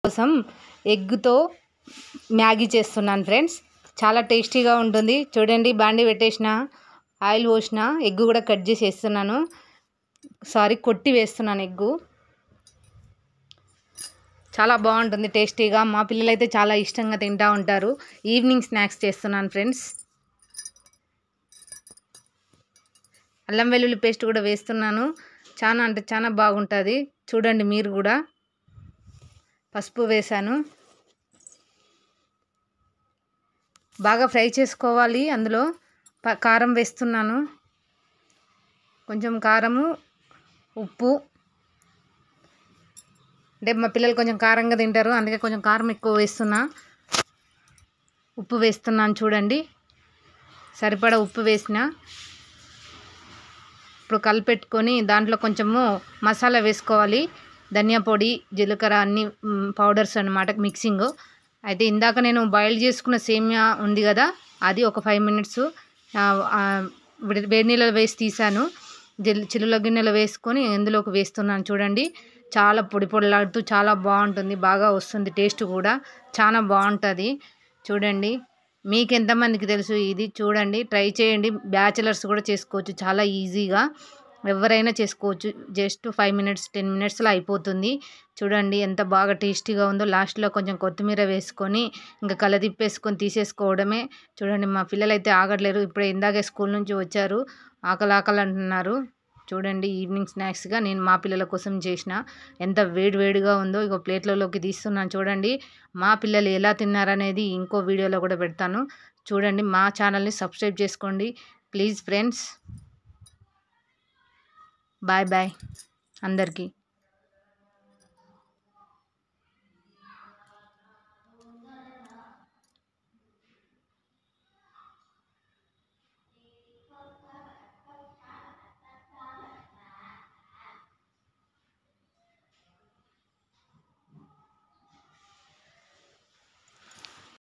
కోసం ఎగ్గుతో మ్యాగీ చేస్తున్నాను ఫ్రెండ్స్. చాలా టేస్టీగా ఉంటుంది. చూడండి, బాండి పెట్టేసిన, ఆయిల్ పోసిన, ఎగ్గు కూడా కట్ చేసి వేస్తున్నాను. కొట్టి వేస్తున్నాను ఎగ్గు. చాలా బాగుంటుంది టేస్టీగా. మా పిల్లలైతే చాలా ఇష్టంగా తింటూ ఉంటారు. ఈవినింగ్ స్నాక్స్ చేస్తున్నాను ఫ్రెండ్స్. అల్లం వెల్లుల్లి పేస్ట్ కూడా వేస్తున్నాను. చాలా అంటే చాలా బాగుంటుంది. చూడండి మీరు కూడా. పసుపు వేసాను. బాగా ఫ్రై చేసుకోవాలి. అందులో కారం వేస్తున్నాను. కొంచెం కారము, ఉప్పు. అంటే మా పిల్లలు కొంచెం కారంగా తింటారు, అందుకే కొంచెం కారం ఎక్కువ వేస్తున్నా. ఉప్పు వేస్తున్నాను చూడండి. సరిపడా ఉప్పు వేసిన. ఇప్పుడు కలిపెట్టుకొని దాంట్లో కొంచెము మసాలా వేసుకోవాలి. ధనియా పొడి, జీలకర్ర, అన్ని పౌడర్స్ అన్నమాట, మిక్సింగ్. అయితే ఇందాక నేను బాయిల్ చేసుకున్న సేమియా ఉంది కదా, అది ఒక 5 మినిట్స్ వేడి నీళ్ళలో వేసి తీసాను. చిల్లుల గిన్నెలో వేసుకొని ఇందులోకి వేస్తున్నాను చూడండి. చాలా పొడి పొడిలాడుతూ చాలా బాగుంటుంది. బాగా వస్తుంది టేస్ట్ కూడా. చాలా బాగుంటుంది. చూడండి, మీకు ఎంతమందికి తెలుసు ఇది? చూడండి, ట్రై చేయండి. బ్యాచిలర్స్ కూడా చేసుకోవచ్చు చాలా ఈజీగా. ఎవరైనా చేసుకోవచ్చు. జస్ట్ 5 మినిట్స్ 10 మినిట్స్లో అయిపోతుంది. చూడండి ఎంత బాగా టేస్టీగా ఉందో. లాస్ట్లో కొంచెం కొత్తిమీర వేసుకొని ఇంకా కలదిప్పేసుకొని తీసేసుకోవడమే. చూడండి, మా పిల్లలు అయితే ఆగట్లేరు. ఇప్పుడే ఇందాకే స్కూల్ నుంచి వచ్చారు. ఆకలి ఆకలి అంటున్నారు. చూడండి, ఈవినింగ్ స్నాక్స్గా నేను మా పిల్లల కోసం చేసిన. ఎంత వేడివేడిగా ఉందో. ఇగో ప్లేట్లలోకి తీస్తున్నాను చూడండి. మా పిల్లలు ఎలా తిన్నారనేది ఇంకో వీడియోలో కూడా పెడతాను. చూడండి, మా ఛానల్ని సబ్స్క్రైబ్ చేసుకోండి ప్లీజ్ ఫ్రెండ్స్. బాయ్ బాయ్ అందరికీ.